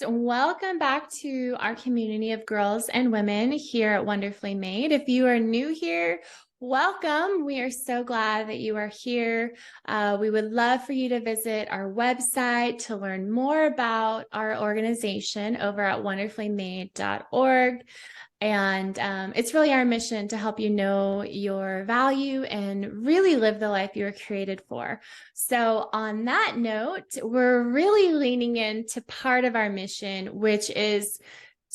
Welcome back to our community of girls and women here at Wonderfully Made. If you are new here, welcome. We are so glad that you are here. We would love for you to visit our website to learn more about our organization over at wonderfullymade.org. And it's really our mission to help you know your value and really live the life you were created for. So on that note, we're really leaning into part of our mission, which is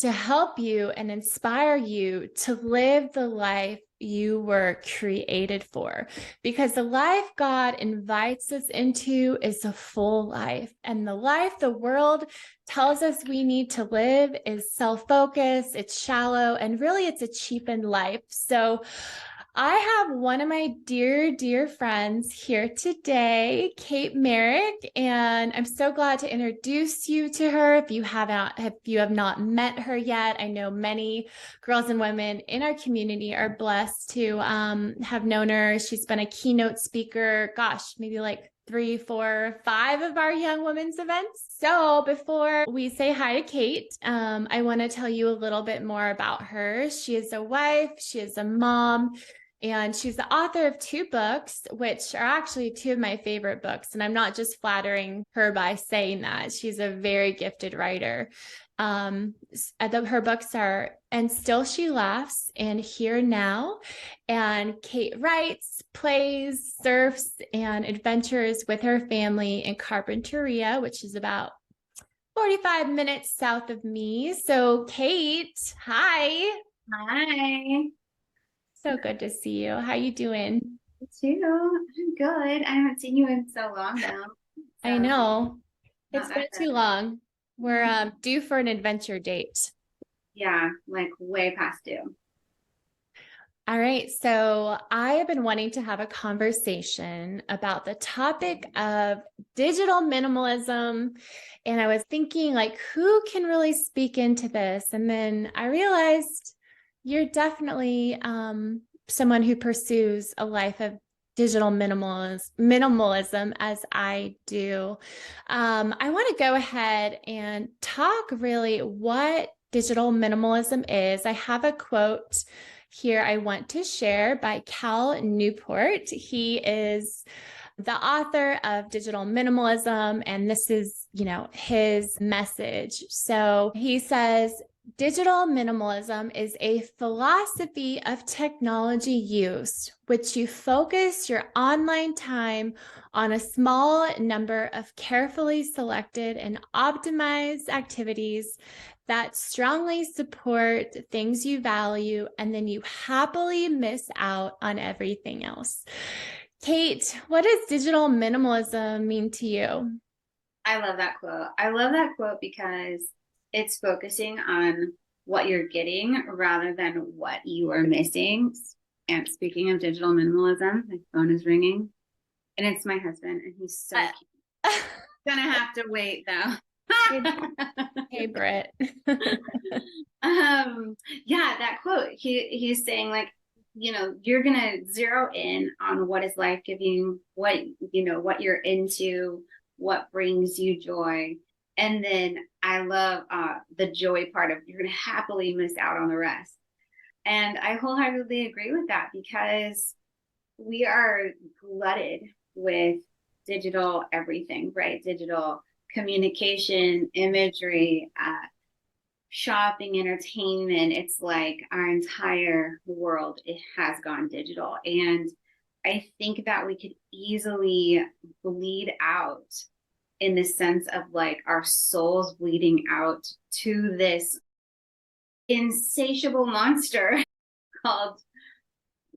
to help you and inspire you to live the life you were created for, because the life God invites us into is a full life, and the life the world tells us we need to live is self-focused, it's shallow, and really it's a cheapened life. So I have one of my dear friends here today, Kate Merrick, and I'm so glad to introduce you to her. If you have not met her yet, I know many girls and women in our community are blessed to have known her. She's been a keynote speaker, maybe like 3, 4, 5 of our Young Women's events. So before we say hi to Kate, I want to tell you a little bit more about her. She is a wife, she is a mom, and she's the author of 2 books, which are actually 2 of my favorite books. And I'm not just flattering her by saying that. She's a very gifted writer. Her books are And Still She Laughs and Here Now. And Kate writes, plays, surfs, and adventures with her family in Carpinteria, which is about 45 minutes south of me. So Kate, hi. Hi. So good to see you. How you doing? You too. I'm good. I haven't seen you in so long now. I So know. not It's been that too bad. long. We're due for an adventure date. Yeah, like way past due. All right. So I have been wanting to have a conversation about the topic of digital minimalism. And I was thinking, like, who can really speak into this? And then I realized you're definitely someone who pursues a life of digital minimalism as I do. I want to go ahead and talk really what digital minimalism is. I have a quote here I want to share by Cal Newport. He is the author of Digital Minimalism, and this is, his message. So he says, digital minimalism is a philosophy of technology use, which you focus your online time on a small number of carefully selected and optimized activities that strongly support things you value, and then you happily miss out on everything else. Kate, what does digital minimalism mean to you? I love that quote. I love that quote because it's focusing on what you're getting rather than what you are missing. And speaking of digital minimalism, my phone is ringing, and it's my husband, and he's so cute. Gonna have to wait though. Hey, Britt. Yeah, that quote. He's saying like, you're gonna zero in on what is life giving, what you're into, what brings you joy. And then I love the joy part of you're gonna happily miss out on the rest. And I wholeheartedly agree with that because we are glutted with digital everything, right? Digital communication, imagery, shopping, entertainment. It's like our entire world, it has gone digital. And I think that we could easily bleed out in the sense of like our souls bleeding out to this insatiable monster called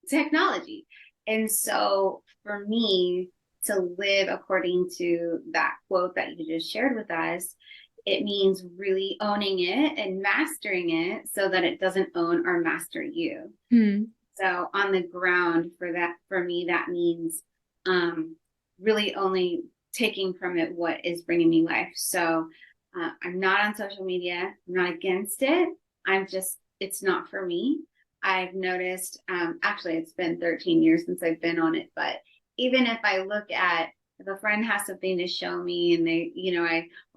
technology. And so for me to live according to that quote that you just shared with us, it means really owning it and mastering it so that it doesn't own or master you. So on the ground for me, that means really only taking from it what is bringing me life. So I'm not on social media. I'm not against it. It's not for me. I've noticed, actually, it's been 13 years since I've been on it, but even if I look at If a friend has something to show me and they,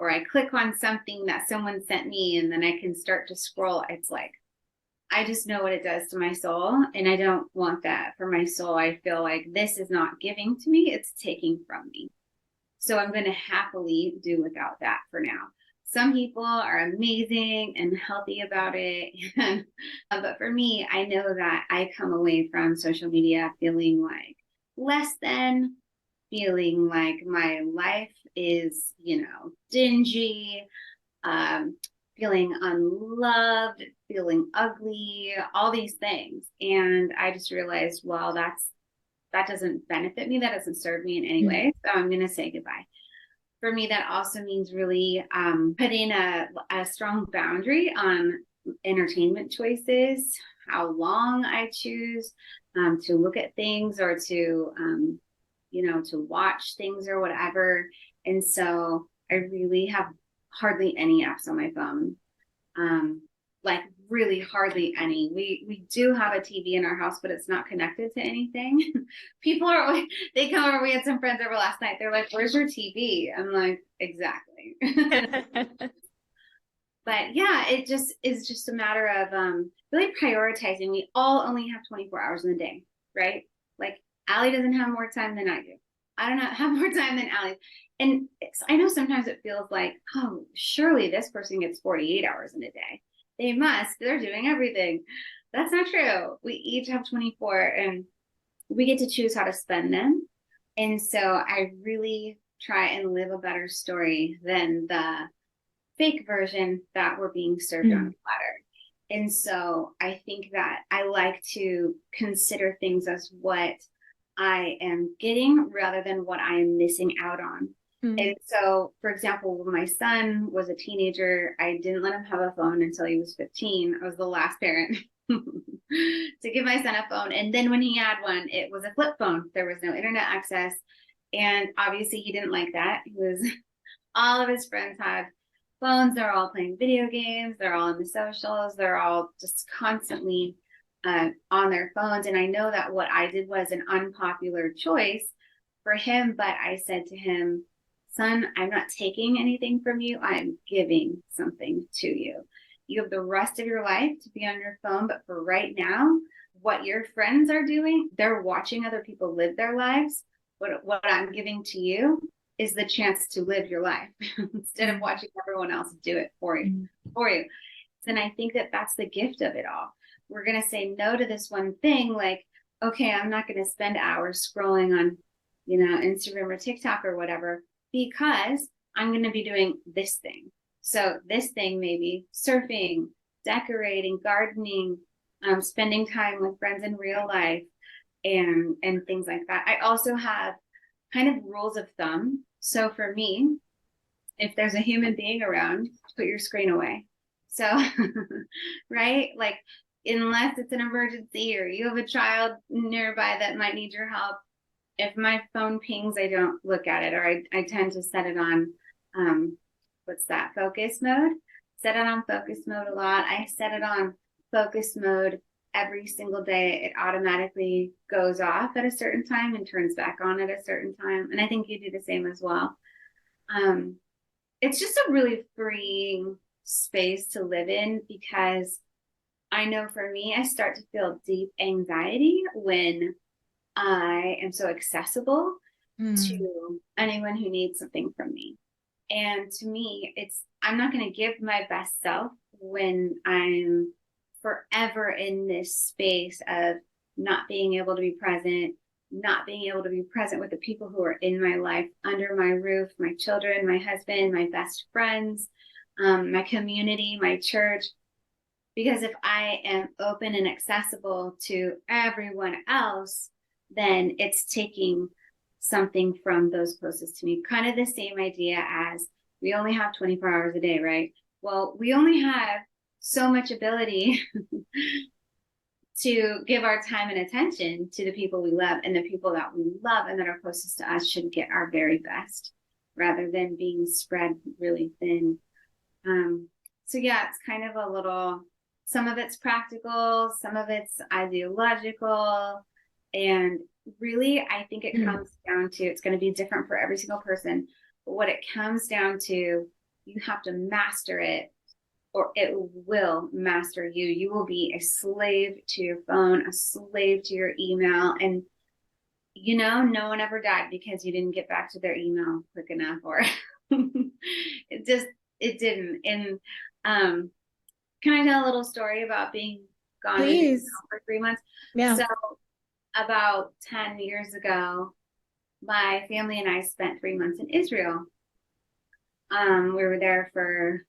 I click on something that someone sent me and then I can start to scroll, it's like, I just know what it does to my soul. And I don't want that for my soul. I feel like this is not giving to me, it's taking from me. So I'm going to happily do without that for now. Some people are amazing and healthy about it. But for me, I know that I come away from social media feeling like less than, feeling like my life is, dingy, um, feeling unloved, feeling ugly, all these things. And I just realized, well, that doesn't benefit me. That doesn't serve me in any way. So I'm going to say goodbye. For me, that also means really putting a strong boundary on entertainment choices, how long I choose to look at things or to, to watch things or whatever. And so I really have hardly any apps on my phone. Like really hardly any. We do have a TV in our house, but it's not connected to anything. People are always, they come over. We had some friends over last night. They're like, "Where's your TV?" I'm like, "Exactly." But yeah, it just is just a matter of really prioritizing. We all only have 24 hours in the day, right? Like Allie doesn't have more time than I do. I don't have more time than Allie. And I know sometimes it feels like, oh, surely this person gets 48 hours in a day. They must. They're doing everything. That's not true. We each have 24 and we get to choose how to spend them. And so I really try and live a better story than the fake version that we're being served on a platter. And so I think that I like to consider things as what I am getting rather than what I am missing out on. And so, for example, when my son was a teenager, I didn't let him have a phone until he was 15. I was the last parent to give my son a phone. And then when he had one, it was a flip phone. There was no internet access. And obviously he didn't like that. All of his friends had phones. They're all playing video games. They're all in the socials. They're all just constantly on their phones. And I know that what I did was an unpopular choice for him, but I said to him, "Son, I'm not taking anything from you. I'm giving something to you. You have the rest of your life to be on your phone, but for right now, what your friends are doing, they're watching other people live their lives. What I'm giving to you is the chance to live your life instead of watching everyone else do it for you. And I think that that's the gift of it all. We're going to say no to this one thing, like, okay, I'm not going to spend hours scrolling on, Instagram or TikTok or whatever, because I'm going to be doing this thing. So this thing may be surfing, decorating, gardening, spending time with friends in real life, and things like that. I also have kind of rules of thumb. So for me, if there's a human being around, put your screen away. So, right? Like, unless it's an emergency or you have a child nearby that might need your help, if my phone pings, I don't look at it, or I tend to set it on, focus mode. Set it on focus mode a lot. I set it on focus mode every single day. It automatically goes off at a certain time and turns back on at a certain time. And I think you do the same as well. It's just a really freeing space to live in, because I know for me, I start to feel deep anxiety when I am so accessible to anyone who needs something from me. And to me, I'm not going to give my best self when I'm forever in this space of not being able to be present, not being able to be present with the people who are in my life, under my roof, my children, my husband, my best friends, my community, my church. Because if I am open and accessible to everyone else, then it's taking something from those closest to me. Kind of the same idea as we only have 24 hours a day, right? Well, we only have so much ability to give our time and attention to the people we love, and the people that we love and that are closest to us should get our very best rather than being spread really thin. So yeah, it's kind of a little, some of it's practical, some of it's ideological, And really, I think it comes down to, it's going to be different for every single person. But what it comes down to, you have to master it or it will master you. You will be a slave to your phone, a slave to your email. And, no one ever died because you didn't get back to their email quick enough, or it didn't. And can I tell a little story about being gone in Israel Please. for 3 months? Yeah. So about 10 years ago, my family and I spent 3 months in Israel. We were there for,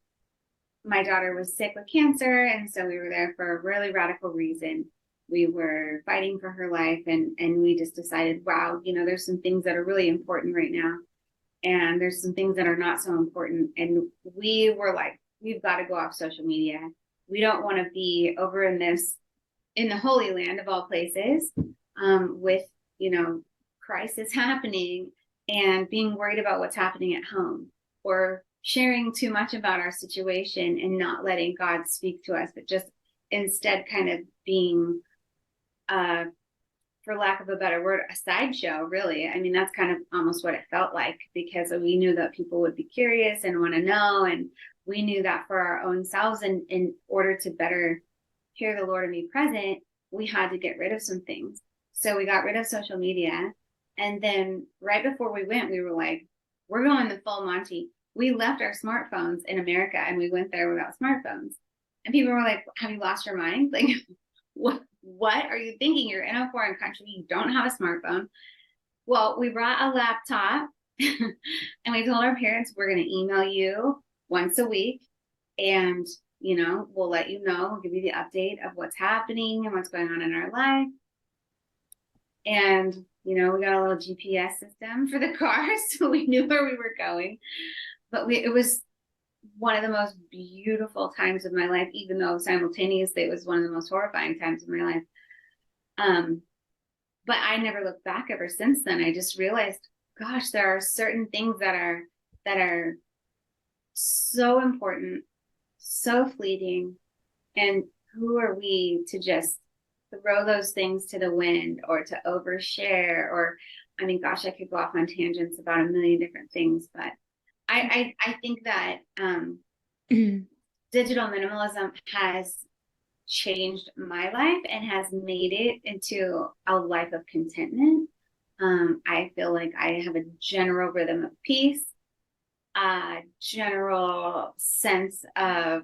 my daughter was sick with cancer, and so we were there for a really radical reason. We were fighting for her life, and we just decided, wow, there's some things that are really important right now, and there's some things that are not so important. And we were like, we've got to go off social media. We don't want to be over in the Holy Land of all places, with, crisis happening and being worried about what's happening at home, or sharing too much about our situation and not letting God speak to us, but just instead kind of being, for lack of a better word, a sideshow, really. I mean, that's kind of almost what it felt like, because we knew that people would be curious and want to know. And we knew that for our own selves, and in order to better hear the Lord and be present, we had to get rid of some things. So we got rid of social media. And then right before we went, we were like, we're going the full Monty. We left our smartphones in America and we went there without smartphones. And people were like, have you lost your mind? Like, what are you thinking? You're in a foreign country. You don't have a smartphone. Well, we brought a laptop and we told our parents, we're going to email you once a week. And, we'll let you know, we'll give you the update of what's happening and what's going on in our life. And, we got a little GPS system for the car, so we knew where we were going. But it was one of the most beautiful times of my life, even though simultaneously it was one of the most horrifying times of my life. But I never looked back ever since then. I just realized, gosh, there are certain things that are so important, so fleeting, and who are we to just throw those things to the wind, or to overshare? Or, I mean, gosh, I could go off on tangents about a million different things, but I think that digital minimalism has changed my life and has made it into a life of contentment. I feel like I have a general rhythm of peace, a general sense of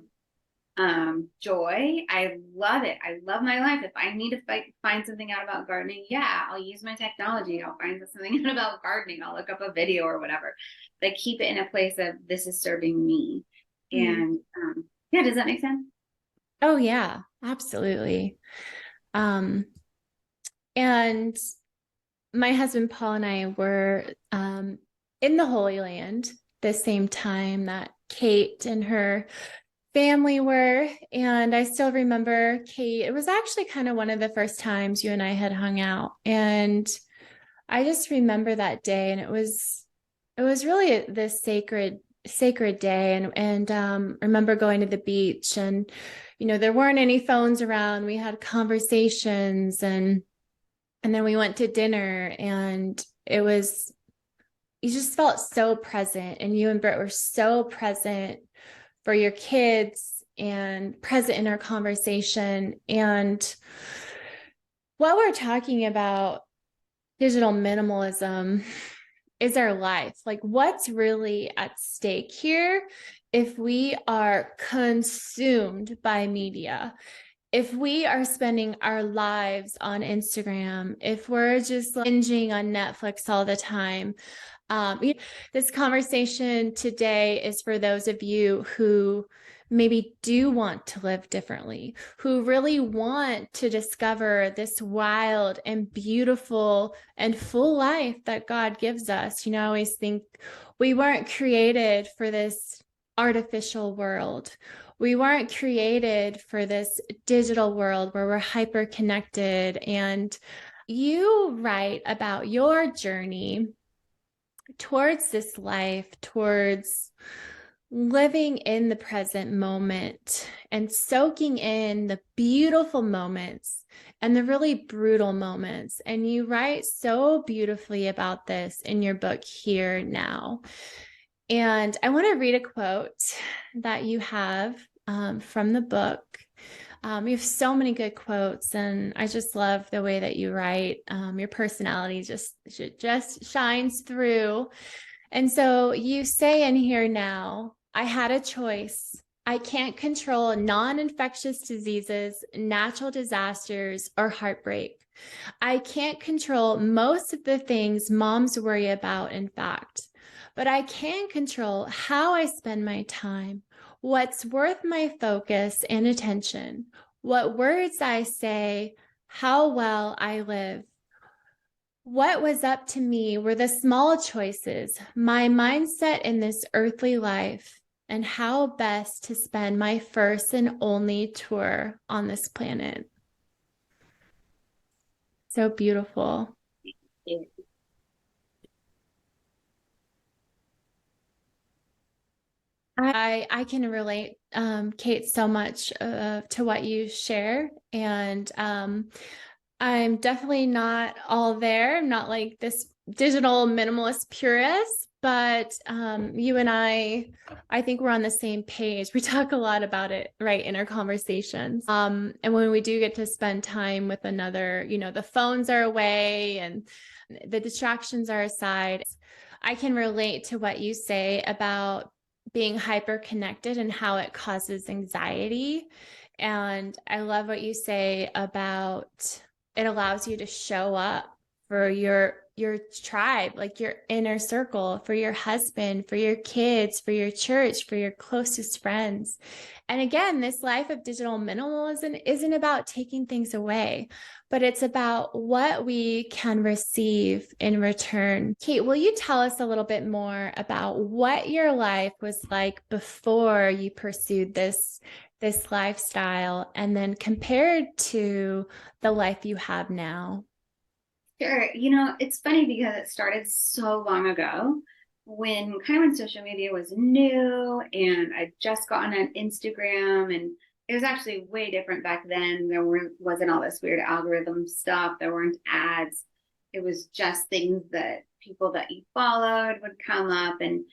joy. I love it. I love my life. If I need to find something out about gardening, yeah, I'll use my technology. I'll find something out about gardening. I'll look up a video or whatever. But keep it in a place of, this is serving me. And yeah, does that make sense? Oh yeah, absolutely. And my husband Paul and I were in the Holy Land the same time that Kate and her family were. And I still remember, Kate, it was actually kind of one of the first times you and I had hung out. And I just remember that day, and it was really this sacred day. And remember going to the beach, and there weren't any phones around. We had conversations, and then we went to dinner, and you just felt so present, and you and Britt were so present for your kids and present in our conversation. And what we're talking about, digital minimalism, is our life. Like, what's really at stake here if we are consumed by media? If we are spending our lives on Instagram, if we're just binging on Netflix all the time. This conversation today is for those of you who maybe do want to live differently, who really want to discover this wild and beautiful and full life that God gives us. I always think we weren't created for this artificial world. We weren't created for this digital world where we're hyper connected. And you write about your journey towards this life, towards living in the present moment and soaking in the beautiful moments and the really brutal moments. And you write so beautifully about this in your book, Here Now. And I want to read a quote that you have from the book. You have so many good quotes, and I just love the way that you write. Your personality just shines through. And so you say in Here Now, I had a choice. I can't control non-infectious diseases, natural disasters, or heartbreak. I can't control most of the things moms worry about, in fact, but I can control how I spend my time, what's worth my focus and attention, what words I say, how well I live. What was up to me were the small choices, my mindset in this earthly life, and how best to spend my first and only tour on this planet. So beautiful. I can relate, Kate, so much to what you share. And I'm definitely not all there. I'm not like this digital minimalist purist, but you and I think we're on the same page. We talk a lot about it, right, in our conversations. And when we do get to spend time with another, the phones are away and the distractions are aside. I can relate to what you say about being hyper connected and how it causes anxiety. And I love what you say about it allows you to show up for your tribe, like your inner circle, for your husband, for your kids, for your church, for your closest friends. And again, this life of digital minimalism isn't about taking things away, but it's about what we can receive in return. Kate, will you tell us a little bit more about what your life was like before you pursued this lifestyle, and then compared to the life you have now? Sure. It's funny because it started so long ago when social media was new and I'd just gotten on Instagram, and it was actually way different back then. Wasn't all this weird algorithm stuff. There weren't ads. It was just things that people that you followed would come up, and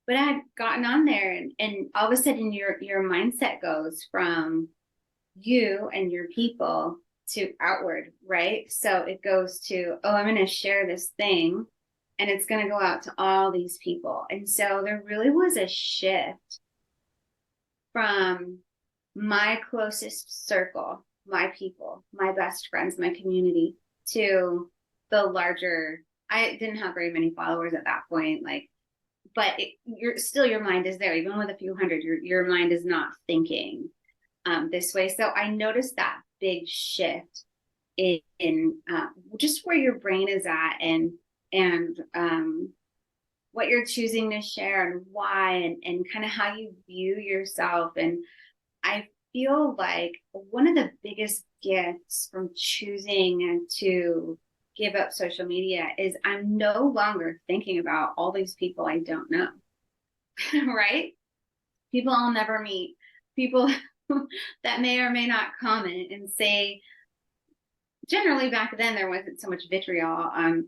but I had gotten on there, and all of a sudden your mindset goes from you and your people to outward, right? So it goes to, oh, I'm going to share this thing and it's going to go out to all these people. And so there really was a shift from my closest circle, my people, my best friends, my community, to the larger. I didn't have very many followers at that point, but your mind is there. Even with a few hundred, your mind is not thinking this way. So I noticed that big shift in just where your brain is at, and what you're choosing to share and why, and kind of how you view yourself. And I feel like one of the biggest gifts from choosing to give up social media is I'm no longer thinking about all these people I don't know, right? People I'll never meet, people that may or may not comment and say. Generally, back then there wasn't so much vitriol on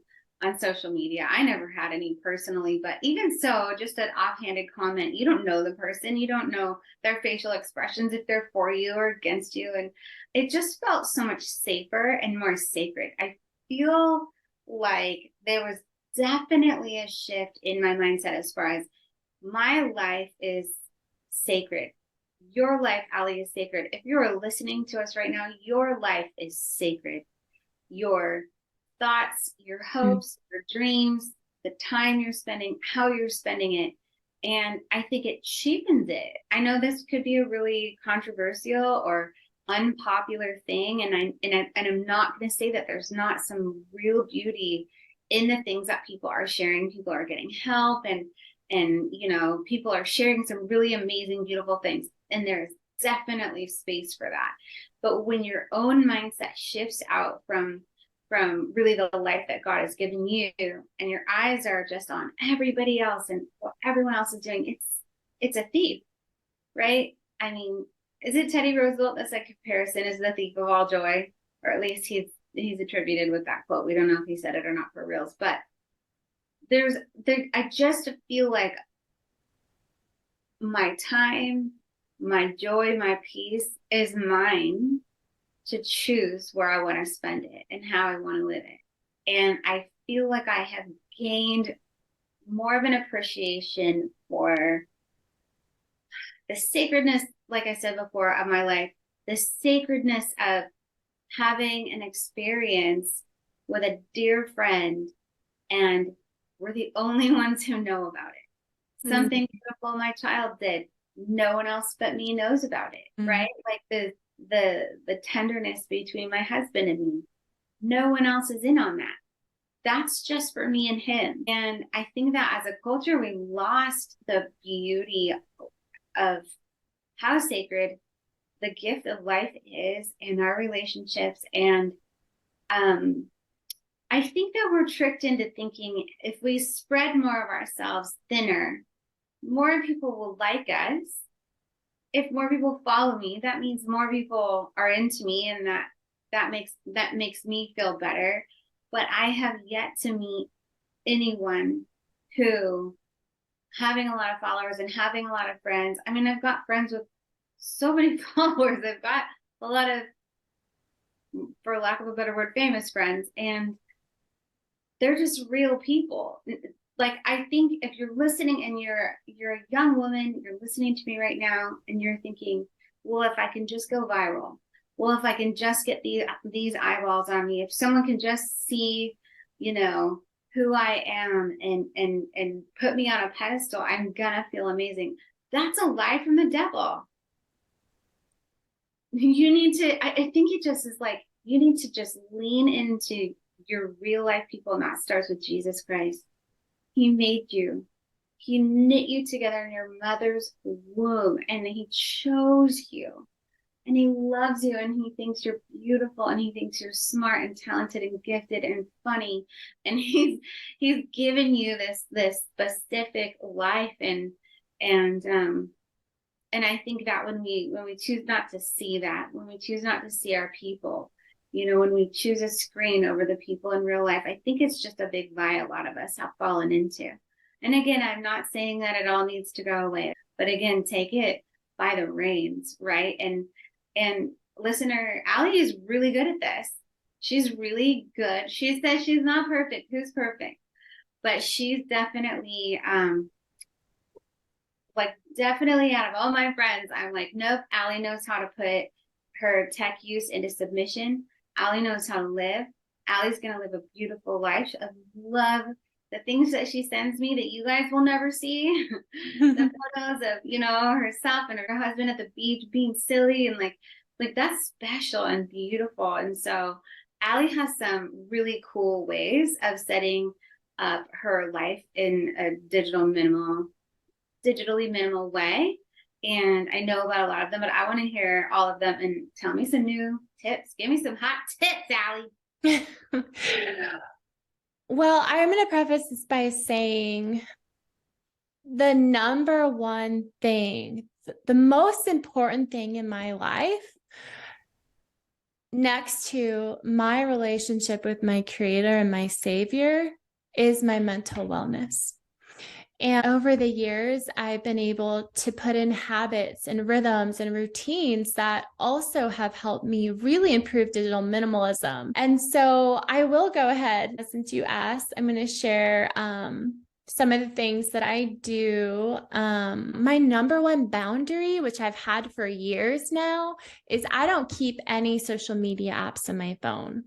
social media. I never had any personally, but even so, just an offhanded comment. You don't know the person, you don't know their facial expressions, if they're for you or against you, and it just felt so much safer and more sacred. I feel like there was definitely a shift in my mindset as far as my life is sacred. Your life, Allie, is sacred. If you're listening to us right now, your life is sacred. Your thoughts, your hopes, your dreams, the time you're spending, how you're spending it. And I think it cheapens it. I know this could be a really controversial or unpopular thing, and I'm not going to say that there's not some real beauty in the things that people are sharing. People are getting help, and people are sharing some really amazing, beautiful things, and there's definitely space for that. But when your own mindset shifts out from really the life that God has given you, and your eyes are just on everybody else and what everyone else is doing, it's a thief, right? I mean, is it Teddy Roosevelt that said comparison is the thief of all joy? Or at least he's attributed with that quote. We don't know if he said it or not for reals, but I just feel like my time, my joy, my peace is mine to choose where I want to spend it and how I want to live it. And I feel like I have gained more of an appreciation for the sacredness, like I said before, of my life, the sacredness of having an experience with a dear friend, and we're the only ones who know about it. Something beautiful my child did, no one else but me knows about it, right? Like the tenderness between my husband and me, no one else is in on that. That's just for me and him. And I think that as a culture, we lost the beauty of how sacred the gift of life is in our relationships. And I think that we're tricked into thinking if we spread more of ourselves thinner, more people will like us. If more people follow me, that means more people are into me, and that makes me feel better. But I have yet to meet anyone who, having a lot of followers and having a lot of friends. I mean, I've got friends with so many followers. I've got a lot of, for lack of a better word, famous friends, and they're just real people. Like, I think if you're listening and you're a young woman, you're listening to me right now, and you're thinking, well, if I can just go viral, well, if I can just get these eyeballs on me, if someone can just see, who I am and put me on a pedestal, I'm gonna feel amazing. That's a lie from the devil. You need to, I think it just is like, you need to just lean into your real life people, and that starts with Jesus Christ. He made you. He knit you together in your mother's womb, and he chose you, and he loves you, and he thinks you're beautiful, and he thinks you're smart and talented and gifted and funny, and he's given you this specific life, and I think that when we choose not to see that, when we choose not to see our people, when we choose a screen over the people in real life, I think it's just a big lie a lot of us have fallen into. And again, I'm not saying that it all needs to go away, but again, take it by the reins, right? And listener, Allie is really good at this. She's really good. She says she's not perfect. Who's perfect? But she's definitely, definitely out of all my friends, I'm like, nope, Allie knows how to put her tech use into submission. Allie knows how to live. Allie's going to live a beautiful life. I love the things that she sends me that you guys will never see. The photos of, herself and her husband at the beach being silly, and like that's special and beautiful. And so Allie has some really cool ways of setting up her life in a digitally minimal way. And I know about a lot of them, but I want to hear all of them and tell me some new tips. Give me some hot tips, Allie. Well, I'm going to preface this by saying the number one thing, the most important thing in my life, next to my relationship with my Creator and my Savior, is my mental wellness. And over the years, I've been able to put in habits and rhythms and routines that also have helped me really improve digital minimalism. And so I will go ahead, since you asked, I'm going to share some of the things that I do. My number one boundary, which I've had for years now, is I don't keep any social media apps on my phone.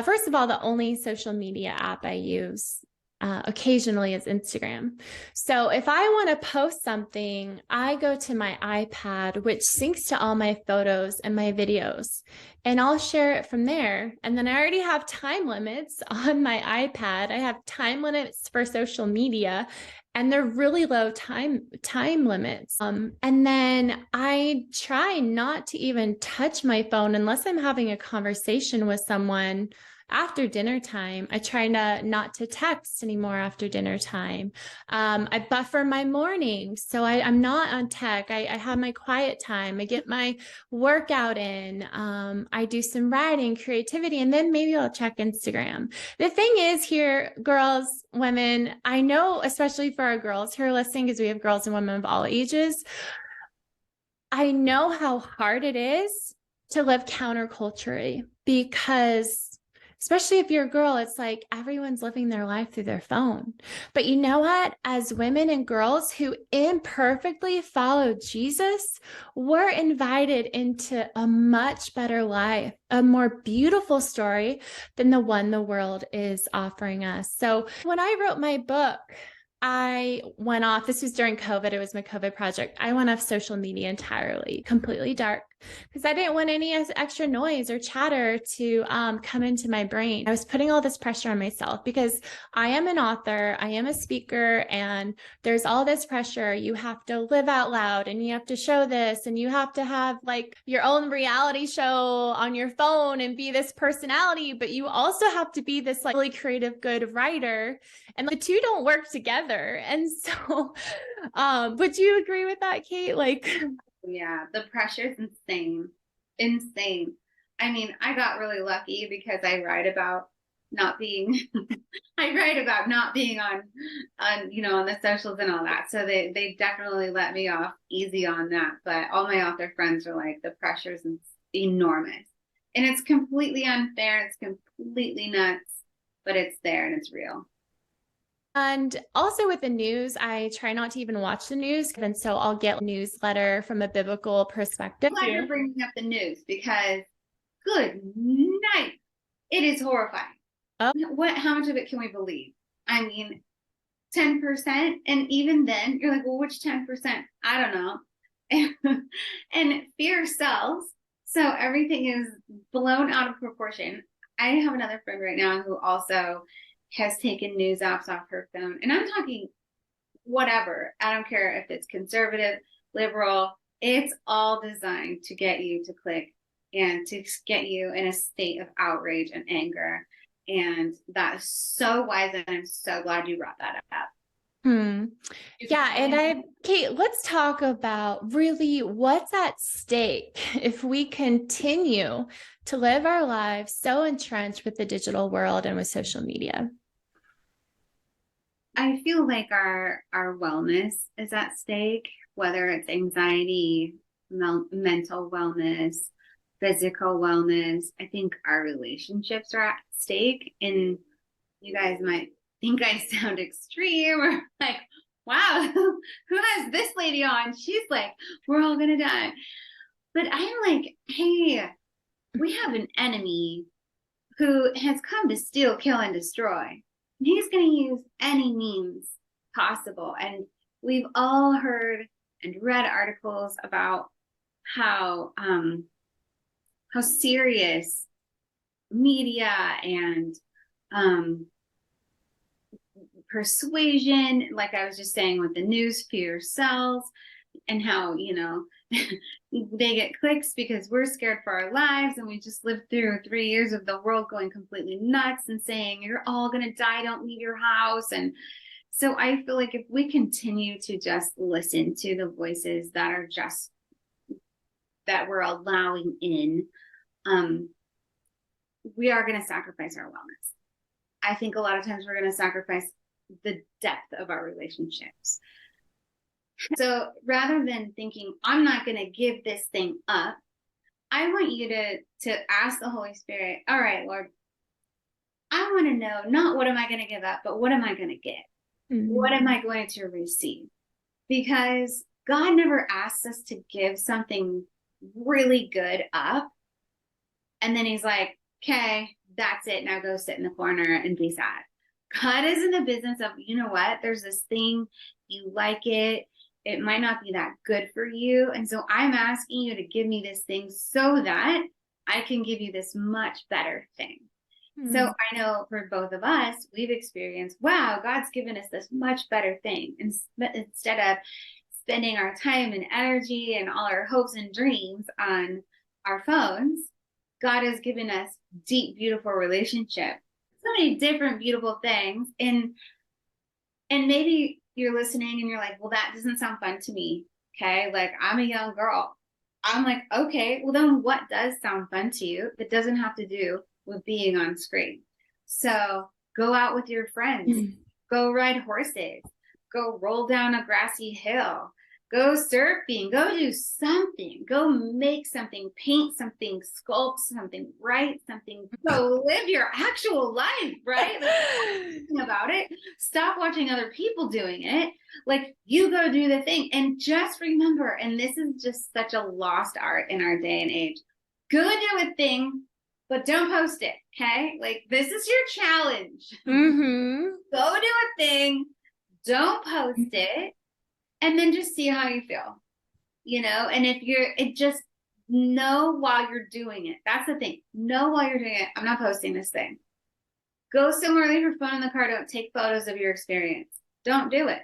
First of all, the only social media app I use occasionally is Instagram. So if I want to post something, I go to my iPad, which syncs to all my photos and my videos, and I'll share it from there. And then I already have time limits on my iPad. I have time limits for social media. and they're really low time limits. And then I try not to even touch my phone unless I'm having a conversation with someone after dinner time. I try not to text anymore after dinner time. I buffer my mornings, so I'm not on tech. I have my quiet time. I get my workout in. I do some writing, creativity, and then maybe I'll check Instagram. The thing is here, girls, women, I know, especially for our girls who are listening, because we have girls and women of all ages, I know how hard it is to live counterculturally, because especially if you're a girl, it's like everyone's living their life through their phone. But you know what? As women and girls who imperfectly follow Jesus, we're invited into a much better life, a more beautiful story than the one the world is offering us. So when I wrote my book, I went off, this was during COVID, it was my COVID project. I went off social media entirely, completely dark, because I didn't want any extra noise or chatter to come into my brain. I was putting all this pressure on myself because I am an author, I am a speaker, and there's all this pressure. You have to live out loud, and you have to show this, and you have to have like your own reality show on your phone and be this personality, but you also have to be this like really creative, good writer. And the two don't work together. And so, would you agree with that, Kate? Like, yeah, the pressure is insane. Insane. I mean, I got really lucky because I write about not being I write about not being on on the socials and all that. So they definitely let me off easy on that. But all my author friends are like, the pressure is enormous. And it's completely unfair, it's completely nuts, but it's there and it's real. and also with the news, I try not to even watch the news. And so I'll get a newsletter from a biblical perspective. I'm glad you're bringing up the news because good night. It is horrifying. Oh. How much of it can we believe? I mean, 10%. And even then you're like, well, which 10%? I don't know. And fear sells. So everything is blown out of proportion. I have another friend right now who also has taken news apps off her phone. And I'm talking whatever. I don't care if it's conservative, liberal. It's all designed to get you to click and to get you in a state of outrage and anger. And that is so wise. And I'm so glad you brought that up. Yeah, and Kate, let's talk about really what's at stake if we continue to live our lives so entrenched with the digital world and with social media. I feel like our wellness is at stake, whether it's anxiety, mental wellness, physical wellness. I think our relationships are at stake. And you guys might think I sound extreme or like, wow, who has this lady on? She's like, we're all gonna die. But I'm like, hey, we have an enemy who has come to steal, kill, and destroy. And he's going to use any means possible. And we've all heard and read articles about how serious media and persuasion, like I was just saying with the news, fear sells, and how, they get clicks because we're scared for our lives, and we just lived through 3 years of the world going completely nuts and saying, you're all going to die, don't leave your house. And so I feel like if we continue to just listen to the voices that are just, that we're allowing in, we are going to sacrifice our wellness. I think a lot of times we're going to sacrifice the depth of our relationships. So rather than thinking, I'm not going to give this thing up, I want you to ask the Holy Spirit, all right, Lord, I want to know not what am I going to give up, but what am I going to get? Mm-hmm. What am I going to receive? Because God never asks us to give something really good up. And then he's like, okay, that's it. Now go sit in the corner and be sad. God is in the business of, you know what? There's this thing, you like it. It might not be that good for you. And so I'm asking you to give me this thing so that I can give you this much better thing. So I know for both of us, we've experienced, wow, God's given us this much better thing. And instead of spending our time and energy and all our hopes and dreams on our phones, God has given us deep, beautiful relationship. So many different beautiful things. And maybe you're listening and you're like, well, that doesn't sound fun to me. Okay. Like, I'm a young girl. I'm like, okay, well, then what does sound fun to you? It doesn't have to do with being on screen. So go out with your friends, go ride horses, go roll down a grassy hill, go surfing, go do something, go make something, paint something, sculpt something, write something, go live your actual life, right? Like, about it. Stop watching other people doing it. Like, you go do the thing. And just remember, and this is just such a lost art in our day and age, go do a thing, but don't post it. Okay. Like, this is your challenge. Go do a thing, don't post it, and then just see how you feel, and if just know while you're doing it. That's the thing. Know while you're doing it. I'm not posting this thing. Go somewhere, leave your phone in the car. Don't take photos of your experience. Don't do it.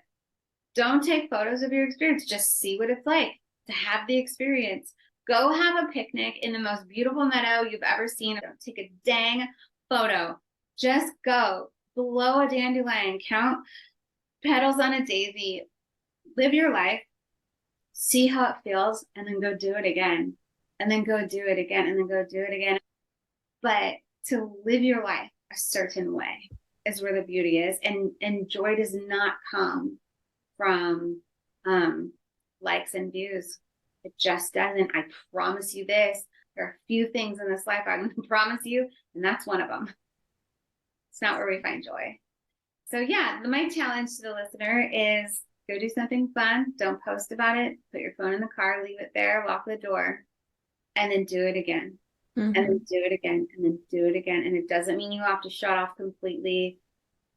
Don't take photos of your experience. Just see what it's like to have the experience. Go have a picnic in the most beautiful meadow you've ever seen. Don't take a dang photo. Just go blow a dandelion, count petals on a daisy, live your life, see how it feels, and then go do it again. And then go do it again, and then go do it again. But to live your life a certain way is where the beauty is. And joy does not come from likes and views. It just doesn't. I promise you this. There are a few things in this life I'm going to promise you, and that's one of them. It's not where we find joy. So yeah, my challenge to the listener is go do something fun. Don't post about it. Put your phone in the car, leave it there, lock the door, and then do it again. And then do it again, and then do it again. And it doesn't mean you have to shut off completely.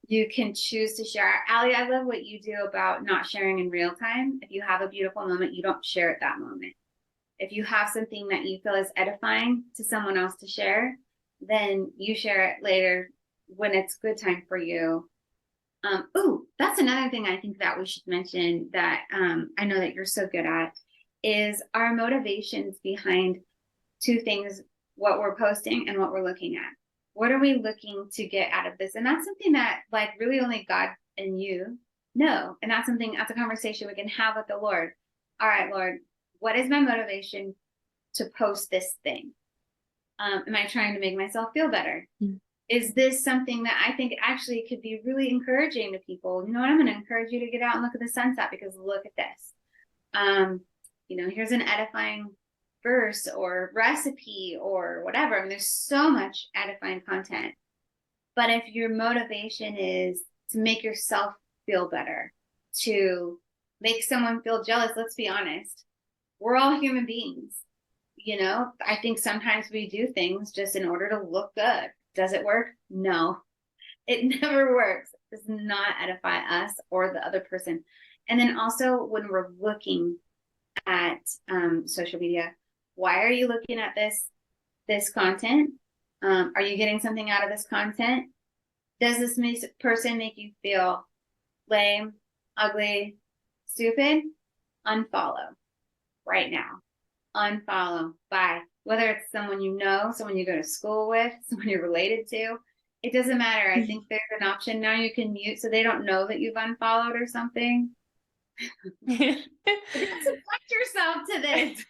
You can choose to share. Allie, I love what you do about not sharing in real time. If you have a beautiful moment, you don't share at that moment. If you have something that you feel is edifying to someone else to share, then you share it later when it's good time for you. That's another thing I think that we should mention that I know that you're so good at is our motivations behind two things, what we're posting and what we're looking at. What are we looking to get out of this? And that's something that like really only God and you know. And that's a conversation we can have with the Lord. All right, Lord, what is my motivation to post this thing? Am I trying to make myself feel better? Is this something that I think actually could be really encouraging to people? You know what? I'm going to encourage you to get out and look at the sunset because look at this. Here's an edifying verse or recipe or whatever. I mean, there's so much edifying content. But if your motivation is to make yourself feel better, to make someone feel jealous, let's be honest, we're all human beings. I think sometimes we do things just in order to look good. Does it work? No, it never works. It does not edify us or the other person. And then also when we're looking at social media, why are you looking at this content? Are you getting something out of this content? Does this person make you feel lame, ugly, stupid? Unfollow right now. Unfollow. Bye. Whether it's someone you know, someone you go to school with, someone you're related to, it doesn't matter. I think there's an option now you can mute so they don't know that you've unfollowed or something. Subject yourself to this,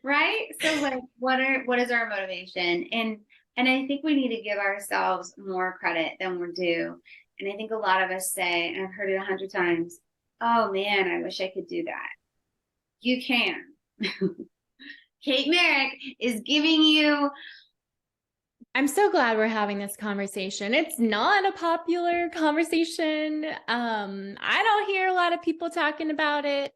right? So like, what is our motivation? And I think we need to give ourselves more credit than we're due. And I think a lot of us say, and I've heard it 100 times, oh man, I wish I could do that. You can. Kate Merrick is giving you. I'm so glad we're having this conversation. It's not a popular conversation. I don't hear a lot of people talking about it.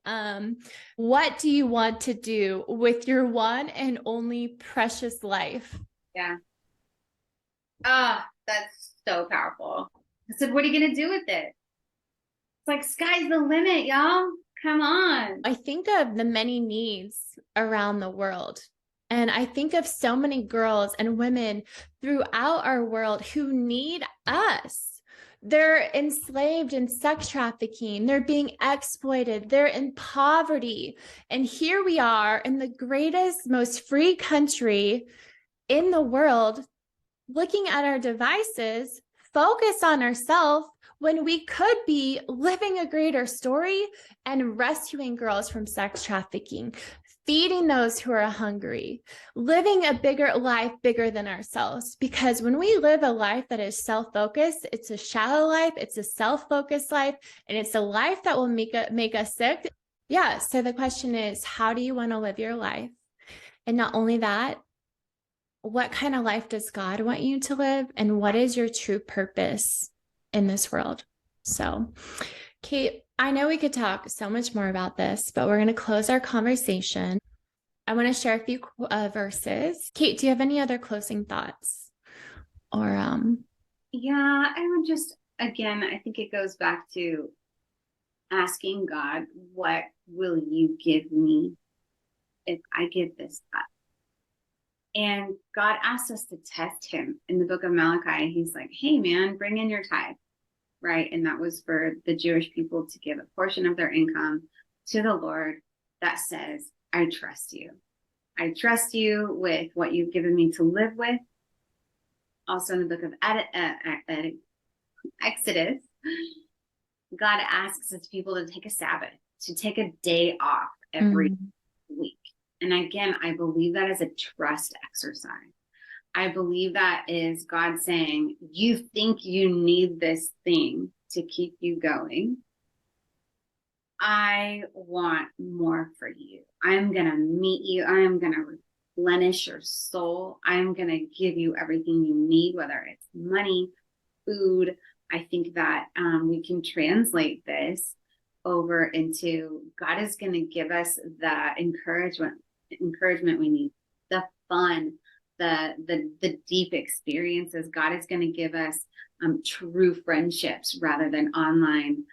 What do you want to do with your one and only precious life? Yeah. That's so powerful. So what are you going to do with it? It's like sky's the limit, y'all. Come on. I think of the many needs around the world. And I think of so many girls and women throughout our world who need us. They're enslaved in sex trafficking. They're being exploited. They're in poverty. And here we are in the greatest, most free country in the world, looking at our devices, focus on ourselves when we could be living a greater story and rescuing girls from sex trafficking, feeding those who are hungry, living a bigger life, bigger than ourselves. Because when we live a life that is self-focused, it's a shallow life, it's a self-focused life, and it's a life that will make us sick. Yeah. So the question is, how do you want to live your life? And not only that, what kind of life does God want you to live? And what is your true purpose in this world? So, Kate, I know we could talk so much more about this, but we're going to close our conversation. I want to share a few verses. Kate, do you have any other closing thoughts? Or, Yeah, I would just, again, I think it goes back to asking God, what will you give me if I give this up? And God asked us to test him in the book of Malachi. He's like, hey, man, bring in your tithe, right? And that was for the Jewish people to give a portion of their income to the Lord that says, I trust you. I trust you with what you've given me to live with. Also in the book of Exodus, God asks his people to take a Sabbath, to take a day off every week. And again, I believe that is a trust exercise. I believe that is God saying, you think you need this thing to keep you going. I want more for you. I'm going to meet you. I'm going to replenish your soul. I'm going to give you everything you need, whether it's money, food. I think that we can translate this over into God is going to give us the encouragement we need, the fun, the deep experiences. God is going to give us true friendships rather than online,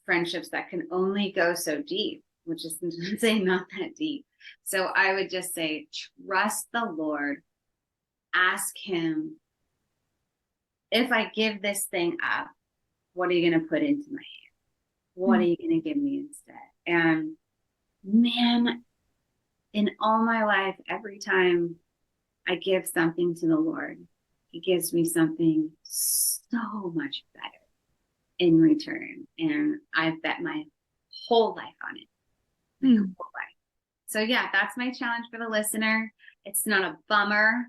friendships that can only go so deep, which is to say not that deep. So I would just say, trust the Lord, ask him, if I give this thing up, what are you going to put into my hand? What are you going to give me instead? And man, in all my life, every time I give something to the Lord, he gives me something so much better in return. And I've bet my whole life on it. My whole life. So yeah, that's my challenge for the listener. It's not a bummer.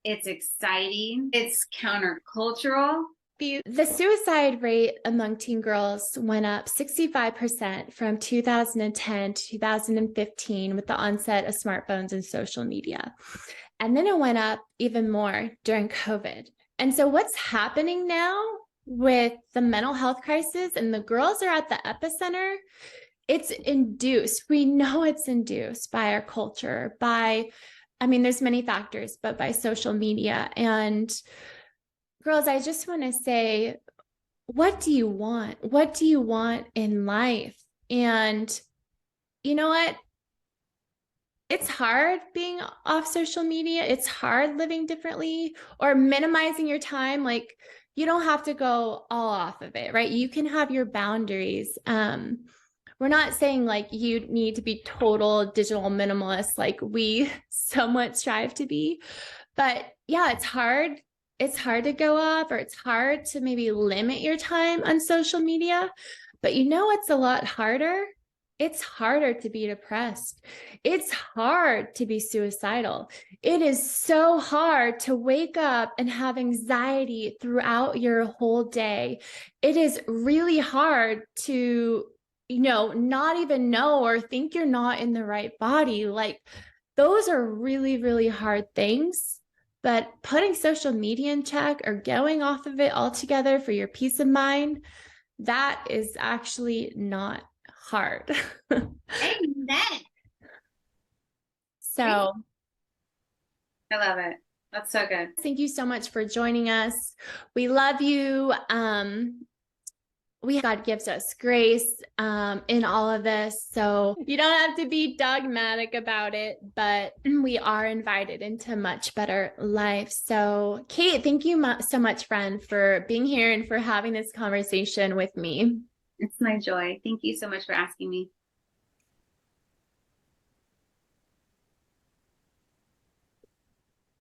It's exciting. It's countercultural. The suicide rate among teen girls went up 65% from 2010 to 2015 with the onset of smartphones and social media. And then it went up even more during COVID. And so what's happening now with the mental health crisis, and the girls are at the epicenter, it's induced. We know it's induced by our culture, there's many factors, but by social media. And girls, I just want to say, what do you want? What do you want in life? And you know what? It's hard being off social media. It's hard living differently or minimizing your time. Like, you don't have to go all off of it, right? You can have your boundaries. We're not saying like you need to be total digital minimalist like we somewhat strive to be. But yeah, it's hard. It's hard to go off, or it's hard to maybe limit your time on social media. But you know what's a lot harder? It's harder to be depressed. It's hard to be suicidal. It is so hard to wake up and have anxiety throughout your whole day. It is really hard to, not even know or think you're not in the right body. Like, those are really, really hard things. But putting social media in check or going off of it altogether for your peace of mind, that is actually not hard. Amen. So I love it. That's so good. Thank you so much for joining us. We love you. God gives us grace in all of this. So you don't have to be dogmatic about it, but we are invited into a much better life. So Kate, thank you so much, friend, for being here and for having this conversation with me. It's my joy. Thank you so much for asking me.